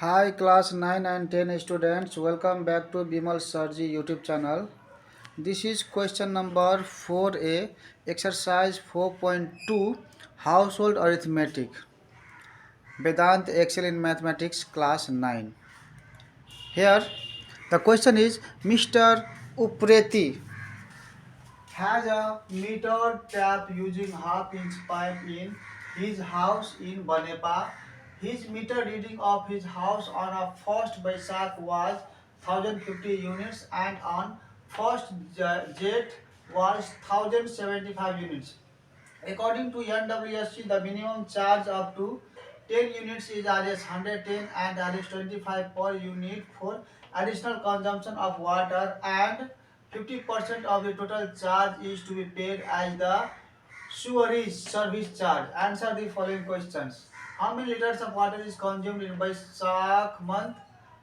Hi class 9 and 10 students, welcome back to Bimal Sarji YouTube channel. This is question number 4a, exercise 4.2, household arithmetic. Vedanta Excel in Mathematics class 9. Here the question is Mr. Upreti has a meter tap using half-inch pipe in his house in Banepa. His meter reading of his house on a first Baisakh was 1050 units and on first jet was 1075 units. According to NWSC, the minimum charge up to 10 units is Rs 110 and Rs 25 per unit for additional consumption of water, and 50% of the total charge is to be paid as the sewerage service charge. Answer the following questions. How many liters of water is consumed in Baisakh month?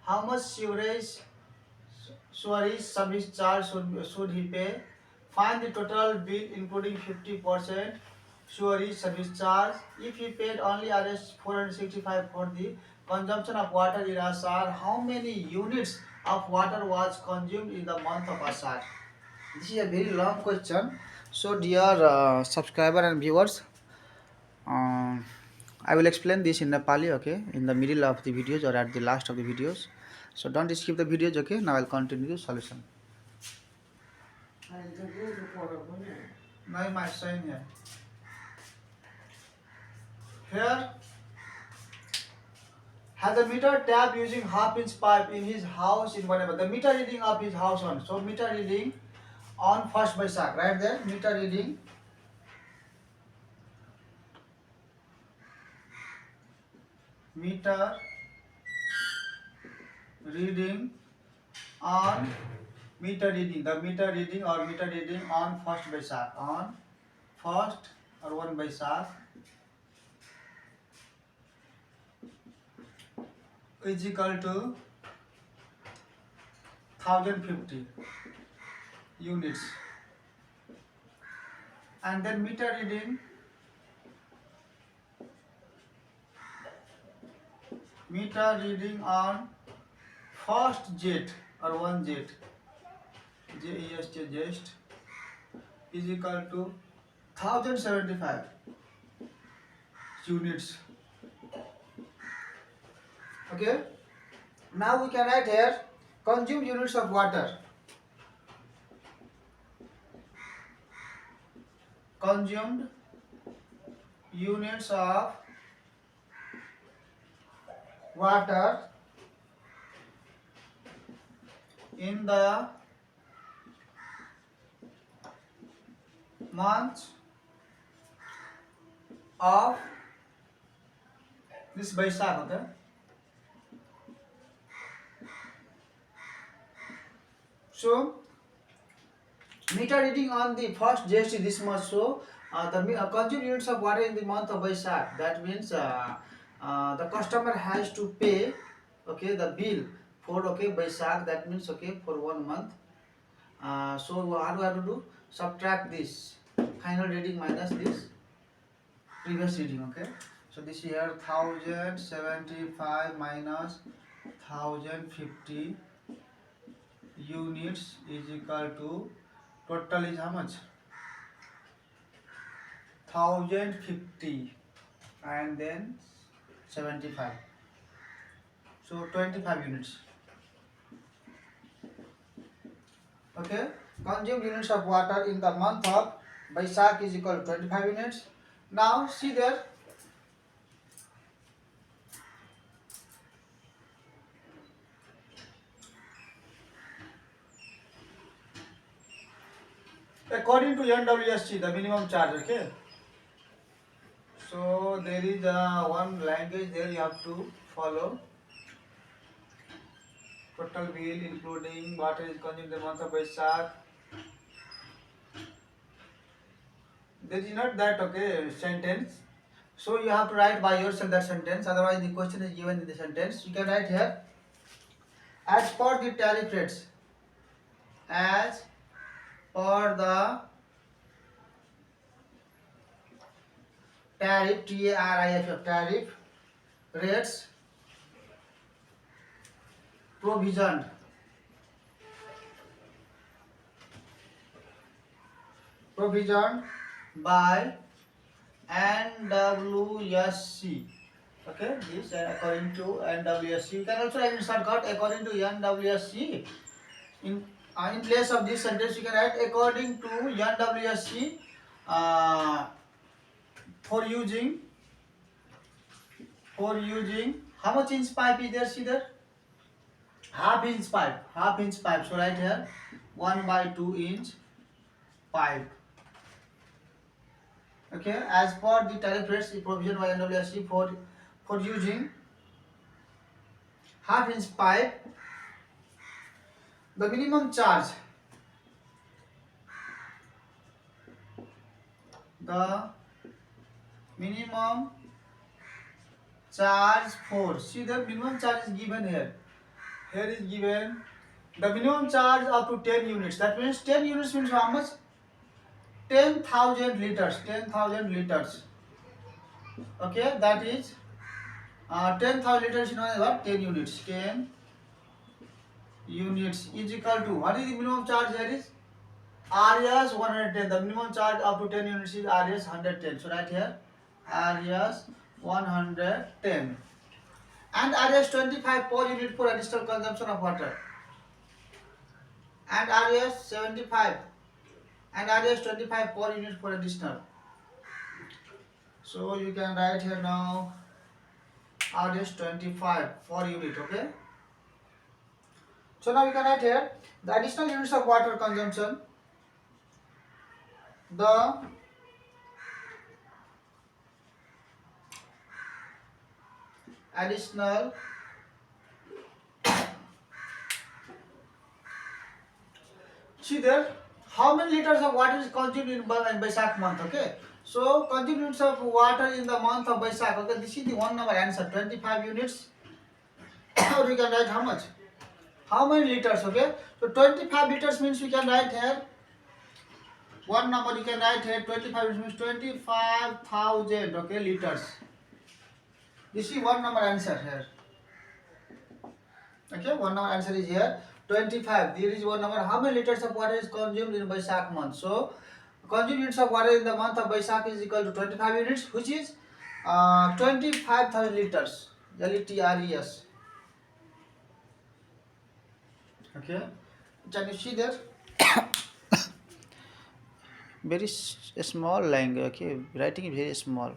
How much sewerage service charge should he pay? Find the total bill including 50% sewerage service charge. If he paid only Rs 465 for the consumption of water in Asar, how many units of water was consumed in the month of Asar? This is a very long question. So, dear subscriber and viewers, um, I will explain this in Nepali, okay, in the middle of the videos or at the last of the videos. So, don't skip the videos, okay. Now, I'll continue the solution. No, my sign here. Here has a meter tap using half-inch pipe in his house in whatever. The meter reading of his house on. So meter reading on first Baisakh, right there. Meter reading meter reading on meter reading. The meter reading or meter reading on first Baisakh, on first or 1 Baisakh is equal to 1050 units, and then meter reading on first jet or 1 jet, jest is equal to 1075 units. Okay, now we can write here consumed units of water. Consumed units of water in the month of this Baisakh, okay? So meter reading on the first JST this much. So the consumed units of water in the month of Baisakh. That means the customer has to pay, okay, the bill for, okay, Baisakh. That means, okay, for 1 month. So what do I have to do? Subtract this final reading minus this previous reading. Okay. So this here 1075 minus 1050 units is equal to total is how much? 1050 and then 75. So 25 units. Okay. Consumed units of water in the month of Baisakh is equal to 25 units. Now see there. According to NWSC, the minimum charge, okay. So there is one language there you have to follow. Total bill including water is consumed in the month of Baisakh. There is not that, okay, sentence. So you have to write by yourself that sentence. Otherwise, the question is given in the sentence. You can write here. As per the tariff rates. As per the tariff, TARIF, tariff rates provisioned by NWSC. Okay, this according to NWSC. You can also write in shortcut according to NWSC. In place of this sentence, you can write according to NWSC uh, for using how much inch pipe is there? See there, half inch pipe. So right here, 1/2 inch pipe. Okay, as per the tariff rates provision by NWSC for using half inch pipe, the minimum charge for, see the minimum charge is given here. Here is given the minimum charge up to 10 units. That means 10 units means how much? 10,000 liters. 10,000 liters. Okay, that is 10,000 liters in what? 10 units. 10 units is equal to, what is the minimum charge here is? RS 110. The minimum charge up to 10 units is RS 110. So right here, RS 110. And RS 25 per unit for additional consumption of water. And RS 75. And RS 25 per unit for additional. So you can write here now RS 25 per unit. Okay. So now you can write here the additional units of water consumption. The additional see there how many liters of water is consumed in Baisakh month. Okay, so consumed units of water in the month of Baisakh. Okay, this is the one number answer, 25 units. Or we can write how much, how many liters. Okay, so 25 liters means we can write here one number. You can write here 25 means 25,000. Okay, liters. This is one number answer here. Okay, one number answer is here 25. There is one number. How many liters of water is consumed in Baisakh month? So consumed units of water in the month of Baisakh is equal to 25 units, which is 25,000 liters. LETRES. Okay, can you see there? Very small language. Okay, writing is very small.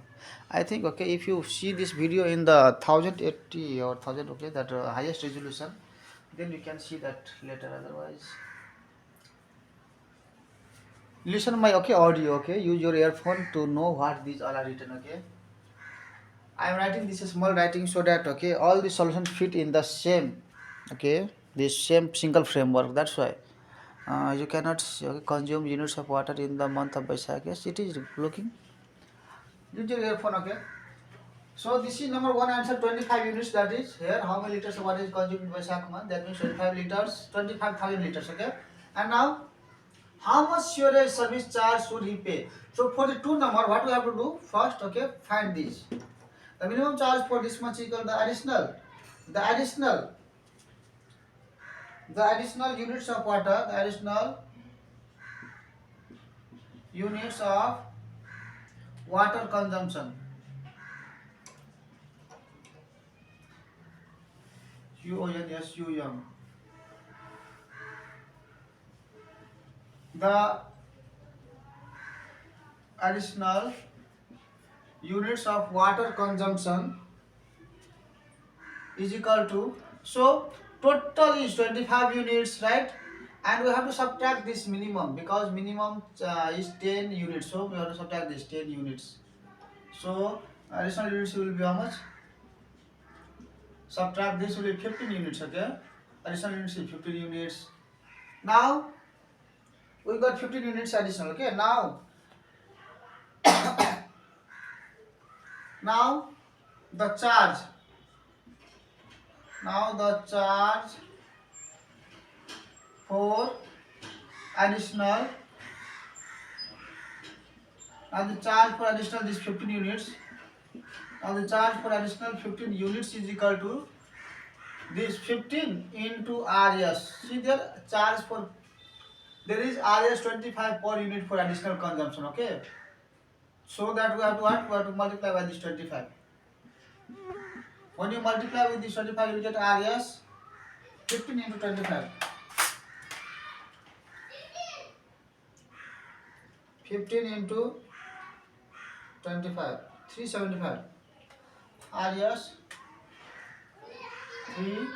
I think, okay, if you see this video in the 1080 or 1000, okay, that highest resolution, then you can see that later. Otherwise, listen my audio. Okay, use your earphone to know what these all are written. Okay, I am writing this small writing so that, okay, all the solutions fit in the same, okay, this same single framework. That's why you cannot consume units of water in the month of Baisakh. Yes, it is looking. Use your earphone. Okay. So this is number one answer, 25 units. That is here how many liters of water is consumed in Baisakh month. That means 25 liters, 25,000 liters. Okay. And now, how much sewerage service charge should he pay? So for the two number, what we have to do first? Okay, find this. The minimum charge for this much equal the additional units of water, the additional units of water consumption. UONSUM. The additional units of water consumption is equal to, so total is 25 units, right? And we have to subtract this minimum because minimum is 10 units. So we have to subtract this 10 units. So additional units will be how much? Subtract this will be 15 units. Okay, additional units is 15 units. Now we got 15 units additional. Okay, now the charge. Now the charge for additional, this 15 units. Now the charge for additional 15 units is equal to this 15 into RS. See there, charge for, there is RS 25 per unit for additional consumption, okay? So that we have to what? We have to multiply by this 25. When you multiply with this 25, you will get RS 15 into 25. 15 into 25, 375. RS 3,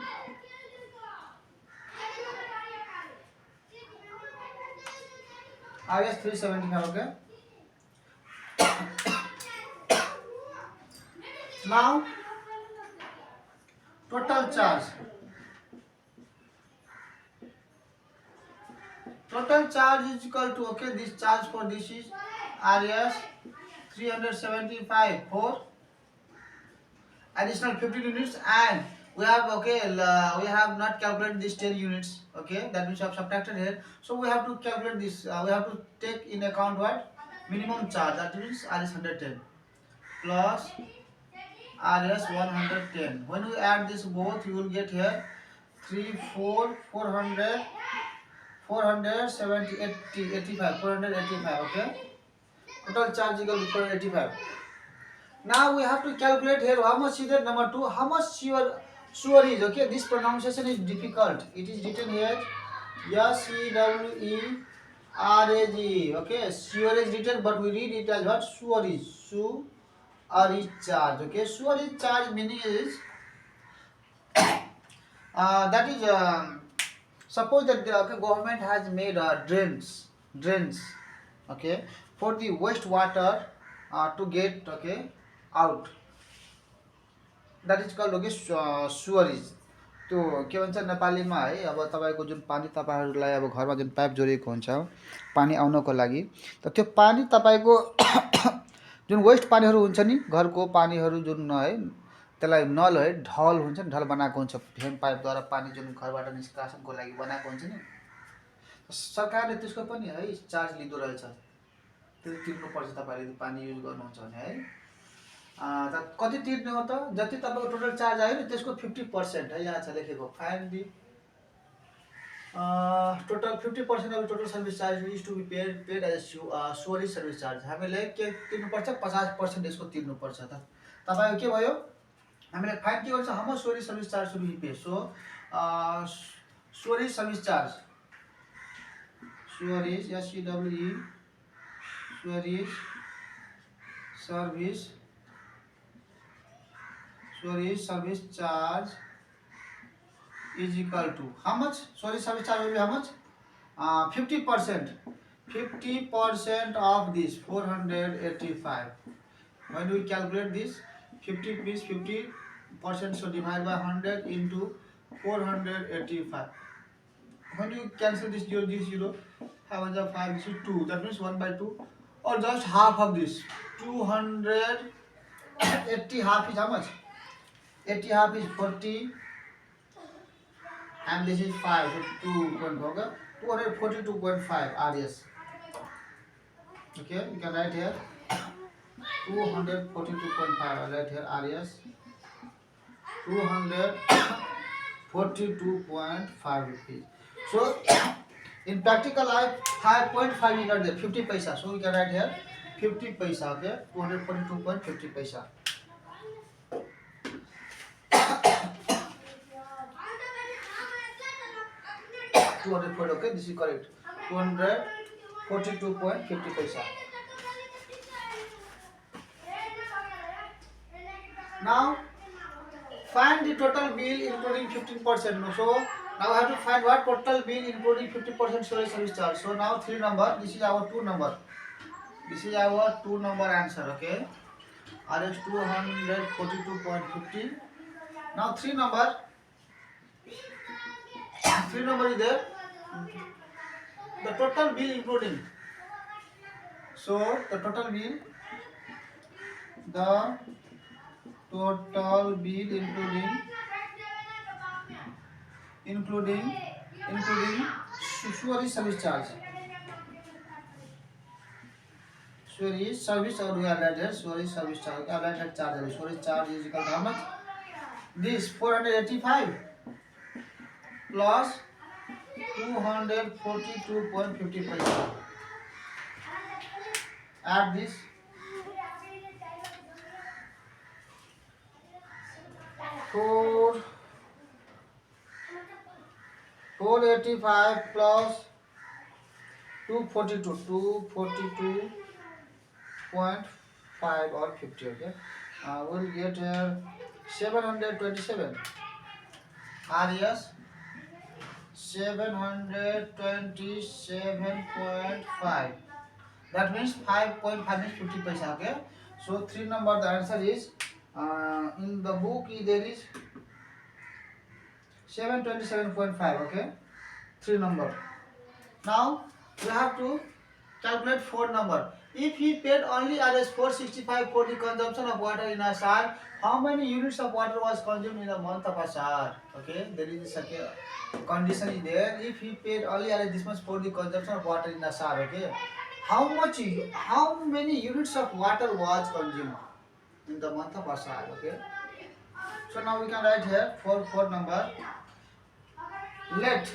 RS 375, okay? Now, total charge. Total charge is equal to, okay, this charge for this is RS 375 for additional 15 units, and we have, okay, we have not calculated this 10 units, okay, that we have subtracted here. So we have to calculate this, we have to take in account what? Minimum charge, that means RS 110 plus RS 110. When we add this both, you will get here 3, 4, 400, 470, 80, 85, 485, okay? Total charge equal to 485. Now we have to calculate here how much is that number 2, how much sewer is, okay? This pronunciation is difficult. It is written here SEWERAGE, okay? Sewer is written, but we read it as what? Sewerage. Sewerage charge, okay? Sewerage charge meaning is that is suppose that the government has made drains, okay, for the wastewater to get, okay, out. That is called, okay, sewerage. त्यो के भन्छ नेपालीमा है, अब तपाईको जुन पानी तपाईहरुलाई अब घरमा जुन पाइप जोडिएको हुन्छ पानी आउनको लागि, त त्यो पानी तपाईको जुन वेस्ट पानीहरु हुन्छ नि, घरको पानीहरु जुन है, त्यसलाई नल है, ढल हुन्छ नि, ढल बनाएको हुन्छ फेन पाइपद्वारा पानी जुन घरबाट निष्कासनको लागि बनाएको हुन्छ नि, सरकारले त्यसको पनि है चार्ज लिँदो रहेछ। त्यो तिर्नु पर्छ तपाईले पानी युज गर्नुहुन्छ भने है। कति तिर्ने हो त? जति तपाईको टोटल चार्ज आयो नि त्यसको 50% है, यहाँ छ लेखेको, find the total 50% of total service charge is to be paid as sewerage service charge. हामीले के तिर्नु पर्छ? 50% यसको तिर्नु पर्छ त। तपाईको के भयो? हामीले फाइन्ड के गर्छ? how much sewerage service charge should we pay? So sewerage service charge, sewerage SEWE, sewerage service charge is equal to how much? Sewerage service charge will be how much? 50%. 50% of this 485. When we calculate this, 50 means 50%, so divide by 100 into 485. When you cancel this 0, 5 is 5, this is 2, that means 1 by 2, or just half of this. 280 half is how much? 80 half is 40, and this is 5, so 2.5, 242.5 RS. Okay, you can write here 242.5. I write here RS 242.5 rupees. So in practical life, 5.5 is not there, 50 paisa. So we can write here 50 paisa. Okay, 242.50 paisa. 240, okay, this is correct. 242.50 paisa. Now find the total bill including 15%. So now I have to find what total bill including 50% sewerage service charge. So now 3 number, this is our 2 number. This is our 2 number answer, okay? RS 242.50. Now 3 number is there. The total bill including. So the total bill including sewerage service charge. Sewerage service, or we have write here sewerage service charge. I write here charge. Sewerage charge is equal to how much? This 485 plus 242.50 paisa. Add this. 485 plus 242.5 or 50. Okay, we'll get 727. Yes, 727.5. That means 5.5 is 50 paisa. Okay, so 3 number, the answer is in the book there is 727.5. Okay, 3 number. Now we have to calculate 4 number. If he paid only Rs 465 for the consumption of water in Ashar, how many units of water was consumed in the month of Ashar? Okay, there is a condition is there. If he paid only Rs this much for the consumption of water in Ashar, okay, how many units of water was consumed in the month of Ashar? Okay, so now we can write here for 4 number. Let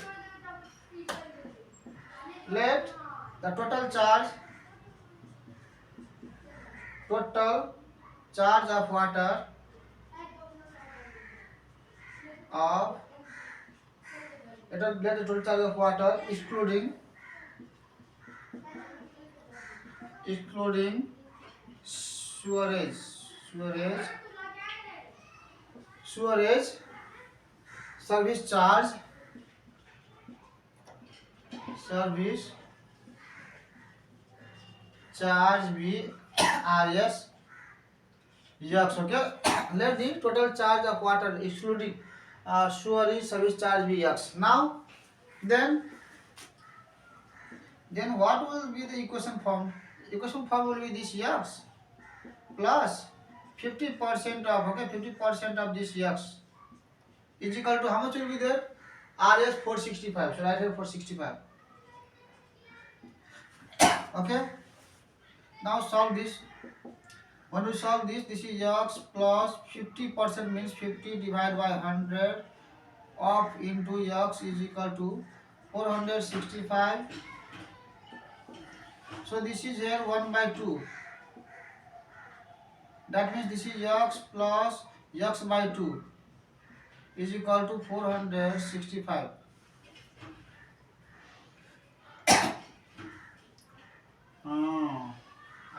the total charge of water of let the total charge of water excluding sewerage service charge be Rs Yes, okay. Let the total charge of water excluding sewerage service charge be X. Now, then what will be the equation form? Equation form will be this X plus 50% of 50% of this X is equal to how much will be there? Rs 465. So write here 465. Okay. Now solve this. When we solve this, this is X plus 50% means 50 divided by 100 of into X is equal to 465. So this is here 1 by 2. That means this is X plus X by 2 is equal to 465.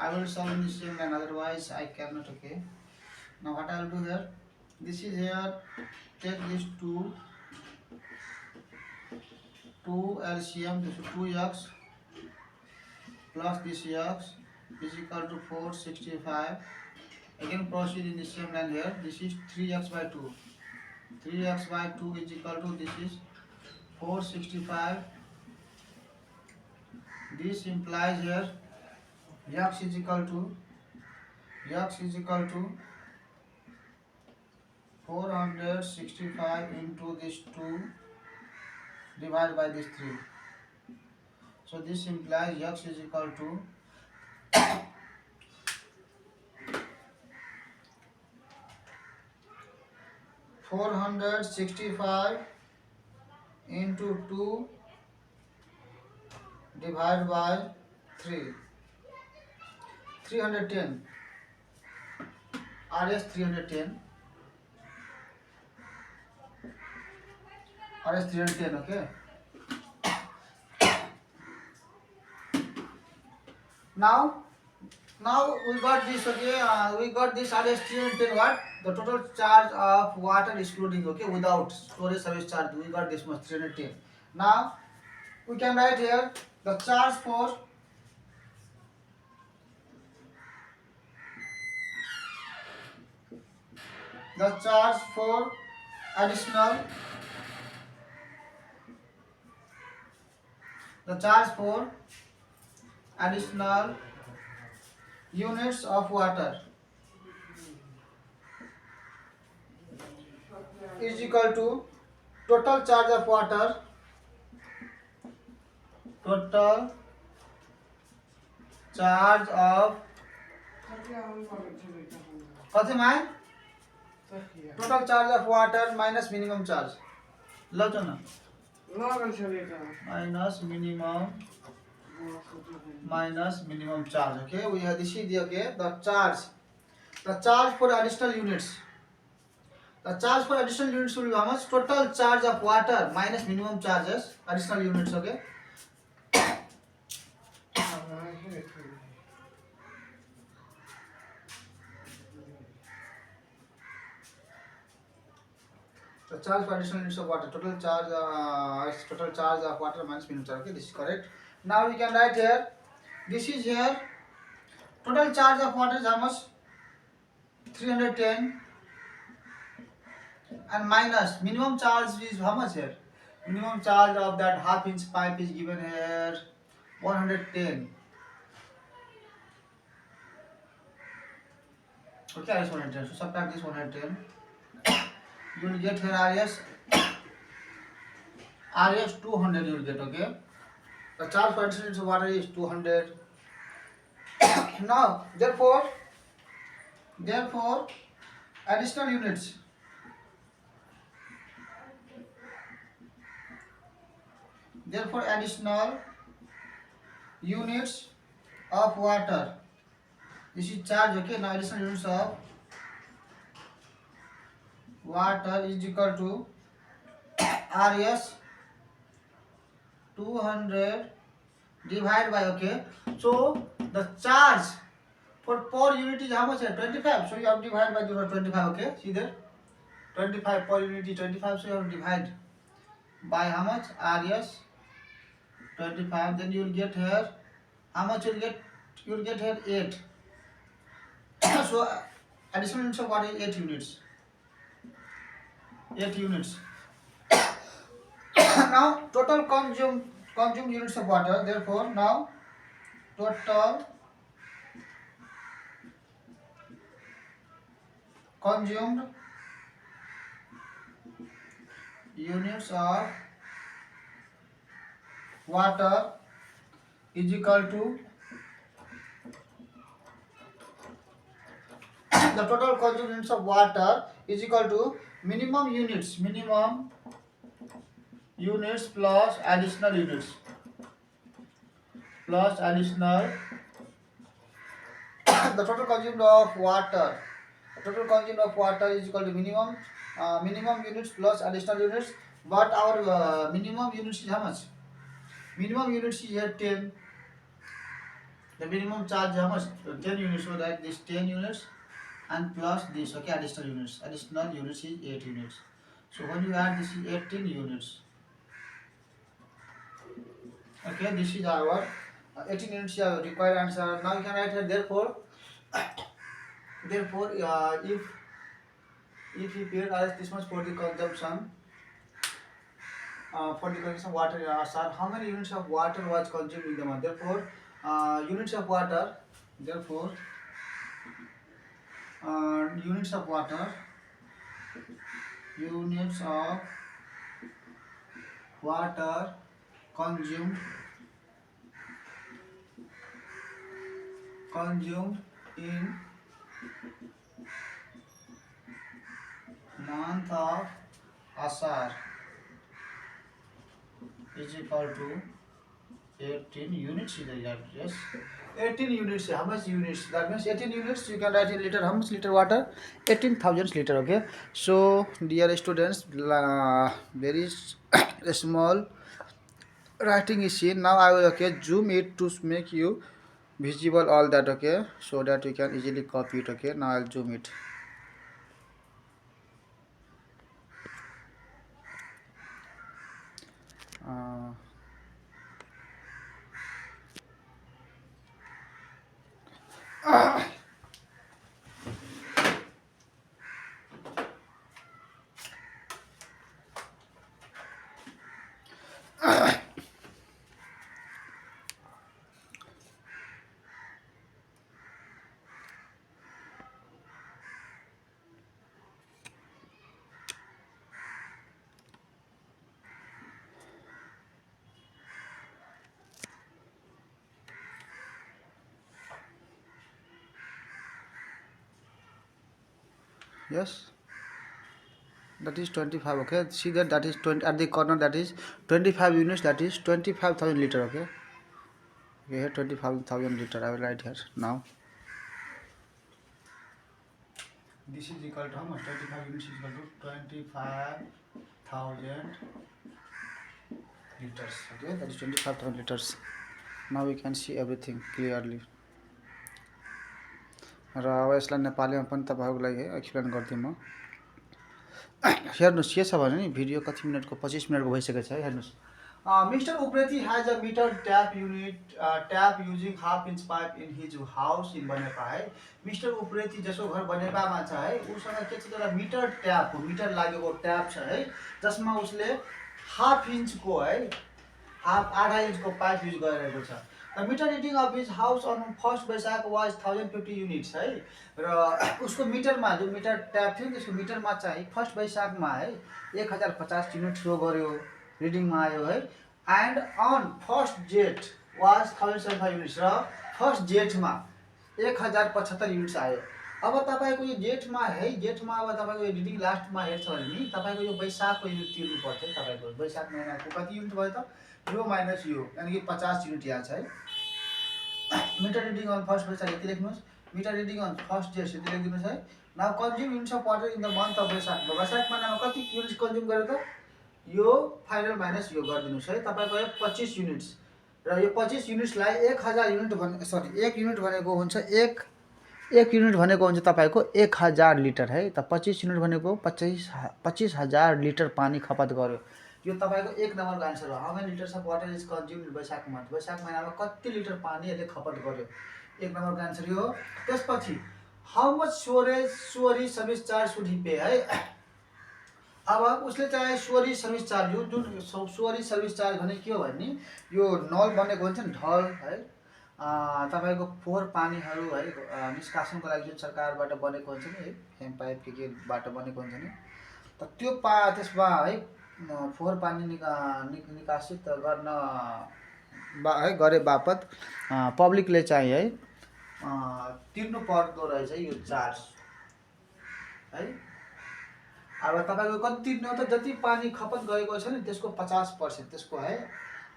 I will solve in the same line, otherwise I cannot. Okay. Now what I will do here? This is here. Take this 2 LCM. This is 2x plus this x is equal to 465. Again proceed in the same line here. This is 3x by 2. 3x by 2 is equal to this is 465. This implies here x is equal to 465 into this 2 divided by this 3. So this implies x is equal to 465 into 2 divided by 3. 310. Rs 310. Rs 310. Okay. Now we got this. Okay. We got this Rs 310. What? The total charge of water excluding. Okay. Without storage service charge, we got this much 310. Now we can write here the charge for additional units of water is equal to total charge of water total charge of water minus minimum charge. लो ना minus minimum charge. Okay, we have this is the charge for additional units. The charge for additional units will be how much? Total charge of water minus minimum charges additional units. Okay. The charge for additional units of water. Total charge of water minus minimum charge. Okay, this is correct. Now we can write here. This is here. Total charge of water is how much? 310, and minus minimum charge is how much here? Minimum charge of that half-inch pipe is given here 110. Okay, I is 110. So subtract this 110. You will get here RS 200. You will get, okay. The charge for additional units of water is 200. Now, therefore, additional units. Therefore, additional units of water. This is charge, okay. Now, additional units of water is equal to RS 200 divided by, okay. So, the charge for per unit is how much here? 25. So, you have to divide by 25, okay. See there? 25 per unit is 25. So, you have to divide by how much? RS 25. Then you will get here, how much you will get? You will get here 8. So, additional units of water is 8 units. 8 units. Now, total consumed units of water. Therefore, now total consumed units of water is equal to the total consumed units of water is equal to minimum units plus additional units plus additional the total consumed of water. The total consumed of water is equal to minimum units plus additional units. But our minimum units is how much? Minimum units is here 10. The minimum charge is how much? 10 units. So that this 10 units and plus this, okay, additional units. Additional units is 8 units. So when you add, this is 18 units. Okay, this is our 18 units required answer. Now you can write here therefore if you paid us this much for the consumption of water, sir, how many units of water was consumed in the month? Therefore, units of water. Therefore, units of water consumed in month of Asar is equal to 18 units. Yes, 18 units. How much units? That means 18 units. You can write in liter. How much liter water? 18,000 liter. Okay. So, dear students, very small writing is seen. Now I will, okay, zoom it to make you visible all that, okay, so that you can easily copy it. Okay, now I'll zoom it. uh, yes, that is 25. Okay, see that is 20 at the corner, that is 25 units, that is 25,000 liter. Okay, here 25,000 liter I will write here now. This is equal to how much? 25 units is equal to 25,000 liters. Okay, that is 25,000 liters. Now we can see everything clearly. र अब यसलाई नेपालीमा पनि तपाईहरुको लागि explain गर्दिम म। हेर्नुस् के छ भने नि भिडियो कति मिनेटको 25 मिनेटको भइसकेको छ है। हेर्नुस् Mr. Upreti has a meter tap unit tap using half-inch pipe in his house in Banepa है। मिस्टर उप्रेती जसको घर बनेपामा छ है, उसँग के छ एउटा मिटर ट्याप हो, मिटर लागेको ट्याप छ है, जसमा उसले हाफ इन्चको है, आधा इन्चको पाइप युज गरिरहेको छ। The meter reading of his house on 1st Vaishakh was 1050 units है, र उसको मिटरमा जो मिटर ट्याप थियो त्यसको मिटरमा चाहिँ 1st वैशाखमा है 1050 युनिट शो गर्यो, रिडिङमा आयो है। एन्ड अन 1st जेठ वाज 1075 युनिट्स, र 1st जेठमा 1075 युनिट्स आयो। अब तपाईको यो जेठमा है, जेठमा अब तपाईको यो रिडिङ लास्टमा हेर्छ भने नि तपाईको यो वैशाखको युनिट तिर्नु पर्छ है। तपाईको वैशाख महिनाको कति युनिट भयो त, यो माइनस यो, यानी कि 50 युनिट यहाँ छ है। Meter reading on 1st Baishakh यति लेख्नुस्, meter reading on 1st Jestha यति लेखिदिनुस् है। Now consume units of water in the month of Baishakh, Baishakh महिनामा कति युनिट्स कन्ज्युम गर्यो त, यो फाइनल माइनस यो गरिदिनुस् है। तपाईको 25 युनिट्स, र यो 25 युनिट्सलाई 1000 युनिट भने सरी 1 युनिट भनेको हुन्छ 1 युनिट भनेको हुन्छ तपाईको 1000 लिटर है। त 25 युनिट भनेको 25,000 लिटर पानी खपत गर्यो। यो तपाईको 1 नम्बरको आन्सर हो। How many litres of water is consumed in Baishakh month, Baishakh महिनामा कति लिटर पानी यसले खपत गर्यो, 1 नम्बरको आन्सर यो हो। त्यसपछि how much storage service charge should he पे है। अब उसले चाहिँ स्टोरेज सर्भिस चार्ज, यो जुन स्टोरेज सर्भिस चार्ज भने के हो भने यो नल बनेको हुन्छ नि, ढल है, तपाईको फोहोर पानीहरू है निष्कासनको लागि जुन सरकारबाट बनेको हुन्छ नि है, हेम पाइप केबाट बनेको हुन्छ नि, त त्यो त्यसमा है फोहोर पानी निकासित गर्न है गरे बापत पब्लिकले चाहिँ है तिर्नु पर्दो रहेछ यो चार्ज है। अब तपाईको कति तिर्नु हो त, जति पानी खपत गरेको छ नि त्यसको 50% त्यसको है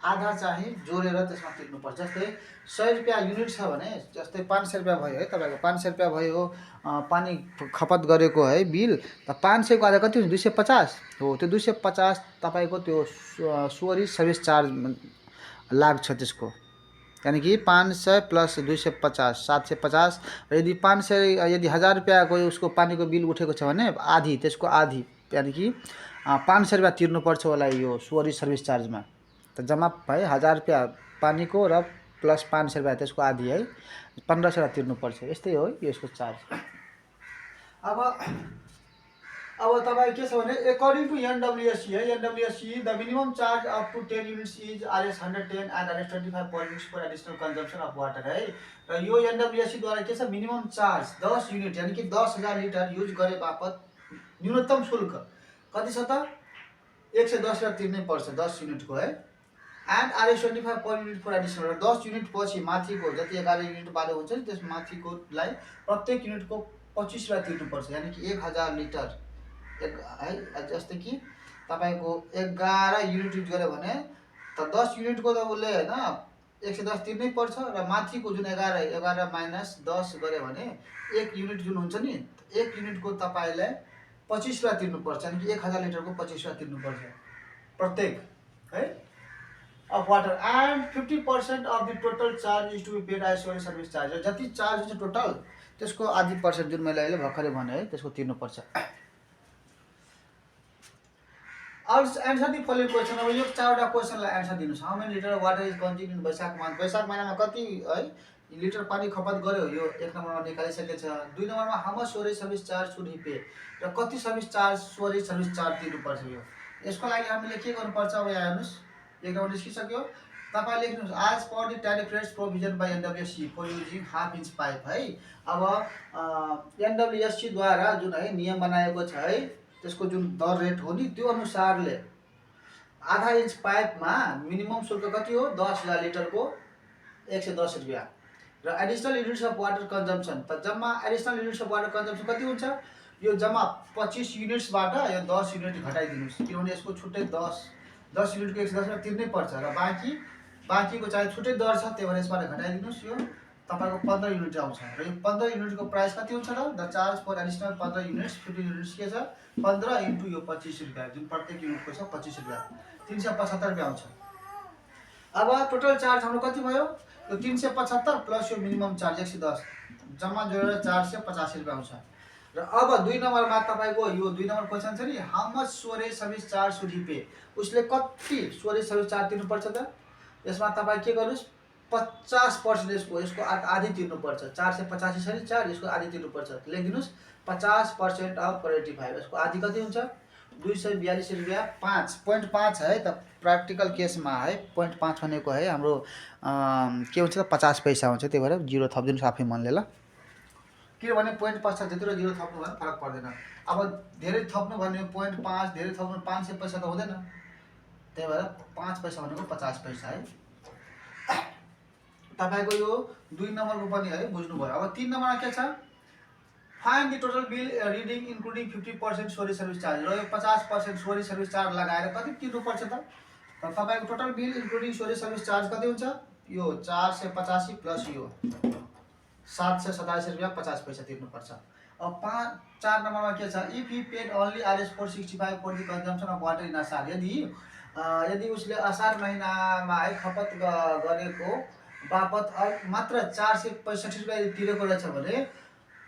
आधा चाहिँ जोडेर त्यसमा तिर्नु पर्छ। जस्तै 100 रुपैयाँ युनिट छ भने जस्तै 500 रुपैयाँ भयो है, तपाईको 500 रुपैयाँ भयो पानी खपत गरेको है बिल, त 500 को आधा कति हुन्छ 250 हो। त्यो 250 तपाईको त्यो स्टोरेज सर्भिस चार्ज लाग्छ त्यसको, यानी कि 500 प्लस 250 750। र यदि 1000 रुपैयाँको उसको पानीको बिल उठेको छ भने आधी, त्यसको आधी यानी कि 500 रुपैयाँ तिर्नुपर्छ होला यो स्टोरेज सर्भिस चार्जमा। त जम्मा है 1000 रुपैयाँ पानीको र प्लस 500 रुपैयाँ त्यसको आधी है 1500 रुपैयाँ तिर्नुपर्छ। यस्तै हो यसको चार्ज। अब तपाईँ के छ भने अकर्डिङ टु एनडब्ल्युएससी है, NWSC the minimum charge up to 10 units is RS 110 and RS 25 per units for additional consumption of water है। र यो एनडब्ल्युएससी द्वारा के छ मिनिमम चार्ज 10 युनिट यानी कि 10,000 लिटर युज गरे बापत न्यूनतम शुल्क कति छ त 110 रुपैयाँ तिर्नै पर्छ 10 युनिटको है। एन्ड आरएस 25 पर युनिट फर एडिशनल, 10 युनिट पछि माथिको जति 11 युनिट बारे हुन्छ नि त्यस माथिकोलाई प्रत्येक युनिटको 25 रुपैयाँ तिर्नुपर्छ, यानी कि 1000 लिटर है। जस्तै कि तपाईको 11 युनिट युज गर्यो भने त 10 युनिटको त उसले हैन 110 तिर्नै पर्छ, र माथिको जुन 11 माइनस 10 गर्यो भने 1 युनिट जुन हुन्छ नि 1 युनिटको तपाईलाई 25 रुपैयाँ तिर्नुपर्छ, यानी कि 1000 लिटरको 25 रुपैयाँ तिर्नुपर्छ प्रत्येक है of water. And 50% of the total charge is to be paid as storage service charge, जति चार्ज हुन्छ टोटल त्यसको आधी पर्सेन्ट जुन मैले अहिले भर्खरै भने है त्यसको तिर्नुपर्छ। Answer the following question. अब यो 4वटा क्वेसनलाई एन्सर दिनुस्। How many litre water is consumed in Baishakh month, Baishakh महिनामा कति है लिटर पानी खपत गर्यो यो 1 नम्बरमा निकालिसकेछ। 2 नम्बरमा how much storage service charge should he पे, र कति service charge storage service charge तिर्नुपर्छ यो। यसको लागि हामीले के गर्नुपर्छ, अब यहाँ हेर्नुस् 1 नम्बर निस्किसक्यो। तपाईं लेख्नुस् as per the tariff rates provision by NWSC for using half inch pipe है। अब एनडब्ल्युएससी द्वारा जुन है नियम बनाएको छ है त्यसको जुन दर रेट हो नि त्यो अनुसारले आधा इन्च पाइपमा मिनिमम शुल्क कति हो 10,000 लिटरको 110 रुपैयाँ, र additional units of water consumption त जम्मा additional units of water consumption कति हुन्छ यो जम्मा 25 युनिट्सबाट यो 10 युनिट घटाइदिनुहोस्, किनभने यसको छुट्टै 10 युनिटको 110 तिर्नै पर्छ र बाँकीको चाहिँ छुट्टै दर छ, त्यही भएर यसबाट घटाइदिनुहोस्। यो तपाईँको 15 युनिट आउँछ र यो 15 युनिटको प्राइस कति हुन्छ र the charge for additional 15 units 15 units के छ 15 इन्टु यो 25 रुपियाँ, जुन प्रत्येक युनिटको छ 25 रुपियाँ, 375 रुपियाँ आउँछ। अब टोटल चार्ज हाम्रो कति भयो, यो 375 प्लस यो मिनिमम चार्ज 110, जम्मा जोडेर 485 रुपियाँ आउँछ। र अब 2 नम्बरमा तपाईँको यो 2 नम्बर क्वेसन छ नि, how much storage service charge should he pay, उसले कति स्टोरेज सर्भिस चार्ज तिर्नुपर्छ त। यसमा तपाईँ के गर्नुहोस्, 50% यसको आधी तिर्नुपर्छ, 485 छ नि चार्ज, यसको आधी तिर्नुपर्छ, लेखिदिनुहोस् 50% अफ 485, यसको आधी कति हुन्छ 242 रुपियाँ 5.5 है त। प्र्याक्टिकल केसमा है 0.5 भनेको है हाम्रो के हुन्छ त 50 पैसा हुन्छ, त्यही भएर 0 थपिदिनुहोस् आफै मनले ल, किनभने 0.5 छ जति र 0 थप्नु भने फरक पर्दैन। अब धेरै थप्नु भने 0.5, धेरै थप्नु 500 पैसा त हुँदैन, त्यही भएर 5 पैसा भनेको 50 पैसा है। तपाईँको यो 2 नम्बरको पनि है बुझ्नुभयो। अब 3 नम्बरमा के छ, find the total bill reading including 50% storage service charge, र यो 50% स्टोरेज सर्भिस चार्ज लगाएर कति तिर्नुपर्छ त। तपाईँको total bill including storage service charge कति हुन्छ, यो 485 प्लस यो 727 रुपियाँ 50 पैसा तिर्नुपर्छ। अब 4 नम्बरमा के छ, if he paid only RS 465 for the consumption of water इन असार, यदि उसले असार महिनामा है खपत गरेको बापत मात्र 465 रुपियाँ तिरेको रहेछ भने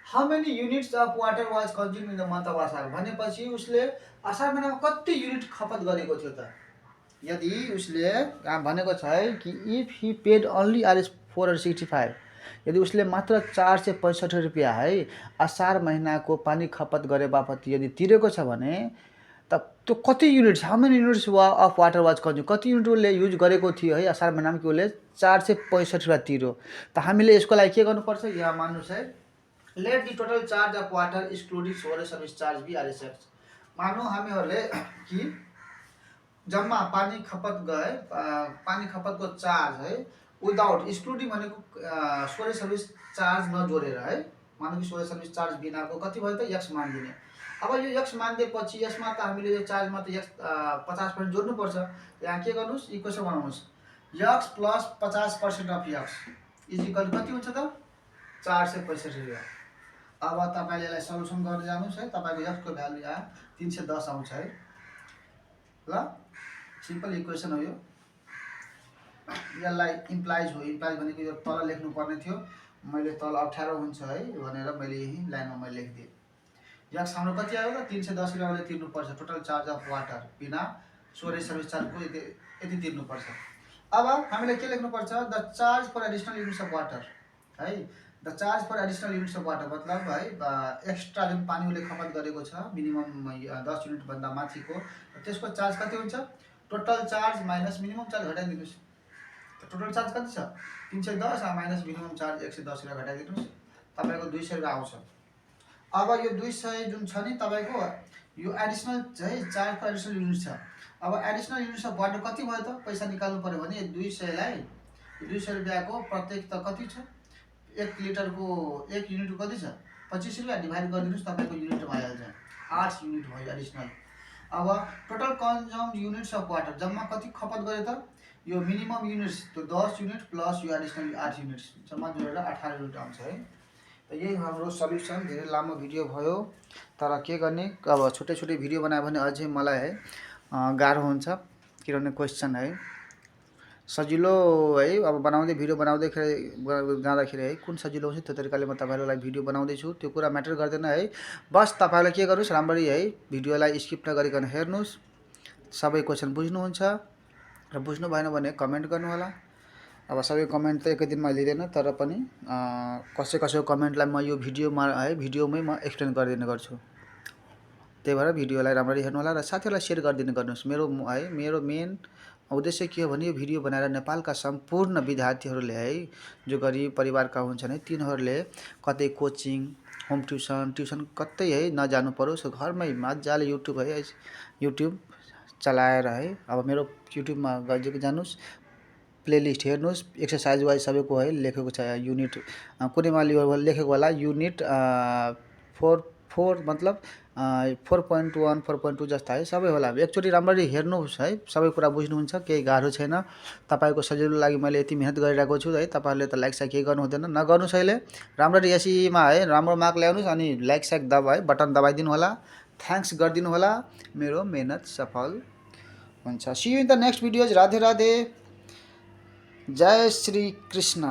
how many units of water was consume in the month of असार, भनेपछि उसले असार महिनामा कति युनिट खपत गरेको थियो त। यदि उसले भनेको छ है कि if he paid only RS 465, यदि उसले मात्र 465 रुपियाँ है असार महिनाको पानी खपत गरे बापत यदि तिरेको छ भने त त्यो कति unit, how many units of water was consume, कति युनिट उसले युज गरेको थियो है असार महिनामा कि उसले 465 रुपियाँ तिर्यो। त हामीले यसको लागि के गर्नुपर्छ, यहाँ मान्नुहोस् है, let the total charge of water excluding storage service charge be RSX, मानौँ हामीहरूले कि जम्मा पानी खपतको चार्ज है विदाउट एक्सक्लुडिङ भनेको स्टोरेज सर्भिस चार्ज नजोडेर है, मानौँ कि स्टोरेज सर्भिस चार्ज बिनाको कति भयो त एक्स मानिदिने। अब यो एक्स मानिदिएपछि यसमा त हामीले यो चार्जमा त एक्स 50% जोड्नुपर्छ। यहाँ के गर्नुहोस्, इक्वेसन बनाउनुहोस्, x plus 50% of x is equal कति हुन्छ त 465 रुपियाँ। अब तपाईँले यसलाई सल्युसन गर्न जानुहोस् है, तपाईँको एक्सको भ्यालु यहाँ 310 आउँछ है ल, सिम्पल इक्वेसन हो यो। यसलाई इम्प्लाइज भनेको यो तल लेख्नु पर्ने थियो, मैले तल अप्ठ्यारो हुन्छ है भनेर मैले यही लाइनमा मैले लेखिदिएँ। एक्स हाम्रो कति आयो त 310 रुपियाँ मैले तिर्नुपर्छ, टोटल चार्ज अफ वाटर बिना स्टोरेज सर्भिस चार्जको यति तिर्नुपर्छ। अब हामीले के लेख्नुपर्छ, the charge for additional units of water है, the charge for additional units of water मतलब है एक्स्ट्रा जुन पानी उसले खपत गरेको छ मिनिमम 10 युनिटभन्दा माथिको, त्यसको चार्ज कति हुन्छ, total charge minus minimum charge घटाइदिनुहोस्। टोटल चार्ज कति छ 310 माइनस मिनिमम चार्ज 110 रुपियाँ घटाइदिनुहोस्, तपाईँको 200 रुपियाँ आउँछ। अब यो 200 जुन छ नि तपाईँको यो एडिसनल है चार्ज फर एडिसनल युनिट छ। अब एडिसनल युनिट्स अफ वाटर कति भयो त, पैसा निकाल्नु पर्यो भने 200लाई 200 रुपियाँको प्रत्येक त कति छ, 1 लिटरको 1 युनिटको कति छ 25 रुपियाँ डिभाइड गरिदिनुहोस्, तपाईँको युनिट भइहाल्छ 8 युनिट भयो एडिसनल। अब total consumed units of water जम्मा कति खपत गरे त, यो मिनिमम युनिट्स त्यो 10 युनिट प्लस यो एडिसनल 8 युनिट्स जम्मा जोडेर 18 युनिट आउँछ है। त यही हाम्रो सल्युसन। धेरै लामो भिडियो भयो तर के गर्ने, अब छोटे छोटे भिडियो बनायो भने अझै मलाई है गाह्रो हुन्छ, किनभने क्वेसन है सजिलो है। अब भिडियो बनाउँदै जाँदाखेरि है कुन सजिलो हुन्छ त्यो तरिकाले म तपाईँहरूलाई भिडियो बनाउँदैछु, त्यो कुरा म्याटर गर्दैन है। बस तपाईँहरूले के गर्नुहोस्, राम्ररी है भिडियोलाई स्किप नगरिकन हेर्नुहोस्, सबै क्वेसन बुझ्नुहुन्छ र बुझ्नु भएन भने कमेन्ट गर्नु होला। अब सबै कमेन्ट त एकै दिनमा लिँदैन, तर पनि कसैको कमेन्टलाई म यो भिडियोमै म एक्सप्लेन गरिदिने गर्छु, त्यही भएर भिडियोलाई राम्ररी हेर्नु होला र साथीहरूलाई सेयर गरिदिने गर्नुहोस्। मेरो मेन उद्देश्य के हो भने यो भिडियो बनाएर नेपालका सम्पूर्ण विद्यार्थीहरूले है जो गरिब परिवारका हुन्छन् है तिनीहरूले कतै कोचिङ होम ट्युसन कतै है नजानु परोस्, घरमै मजाले युट्युब चलाएर है। अब मेरो युट्युबमा जानुहोस्, प्लेलिस्ट हेर्नुहोस्, एक्सर्साइज वाइज सबैको है लेखेको छ, युनिट कुनैमा लेखेको होला युनिट 4 मतलब 4.1 4.2 जस्ता है सबै होला। एकचोटि राम्ररी हेर्नुहोस् है, सबै कुरा बुझ्नुहुन्छ, केही गाह्रो छैन। तपाईँको सजिलो लागि मैले यति मेहनत गरिरहेको छु है। तपाईँहरूले त लाइक साइक केही गर्नु हुँदैन, नगर्नुहोस् अहिले। राम्ररी एसीमा है राम्रो मार्क ल्याउनुहोस् अनि लाइक साइक दबाए बटन दबाइदिनु होला, थ्याङ्क्स गरिदिनु होला। मेरो मेहनत सफल हुन्छ। See you in the next videos. Radhe Radhe, जय श्री कृष्ण।